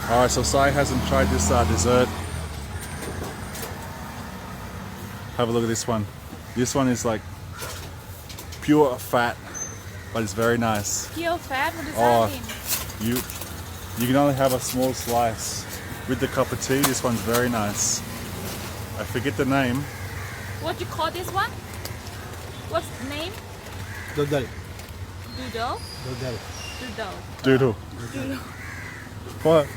Alright, so Sai hasn't tried this dessert. Have a look at this one. This one is like pure fat, but it's very nice. Pure fat? What does Oh, that mean? you can only have a small slice. With the cup of tea, this one's very nice. I forget the name. What you call this one? What's the name? Dodol. Doodle? Dodol. Doodle. Doodle. Doodle. What?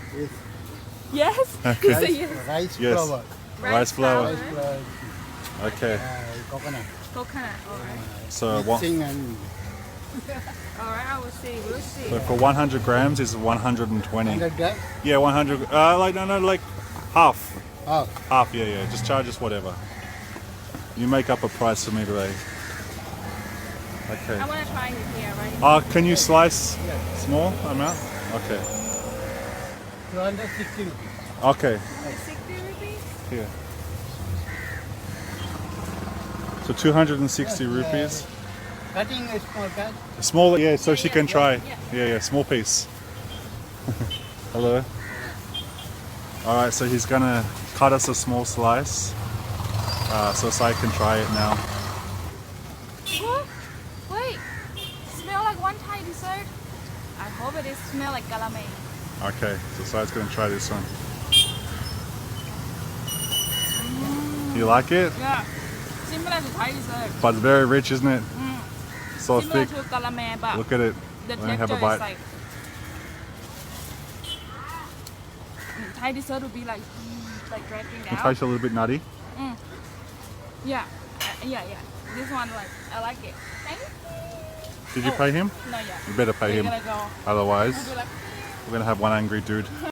Yes? Okay. You say yes. Rice Yes. flour. Rice flour. Rice flour. Okay. Coconut. Coconut. Alright. So what? Mixing and Alright, I will see. We'll see. So for 100 grams is 120. 100 grams. Yeah, 100. Like no, like half. Oh, Half. Yeah. Just charge us whatever. You make up a price for me today. Okay. I want to try it here, right? Can you slice small amount? Okay. 260 rupees. Okay. 60 rupees? Here. So 260 rupees. Cutting a small cut. Small, yeah, so she can try. yeah. Yeah, small piece. Hello. Alright, so he's gonna cut us a small slice. So Sai can try it now. What? Wait. Smell like one Thai dessert? I hope it is smell like calamari. Okay, so Sai's gonna try this one. You like it? Yeah. Similar to Thai dessert. But it's very rich, isn't it? So Similar thick. to calamari, but Look at it. the Let me have texture a bite. is like Thai dessert would be like dragging It down. tastes a little bit nutty. Yeah. Yeah. This one like I like it. Thank you. Did you pay him? No, yeah. You better pay We're him. gonna go. Otherwise, We'll be like, we're gonna have one angry dude.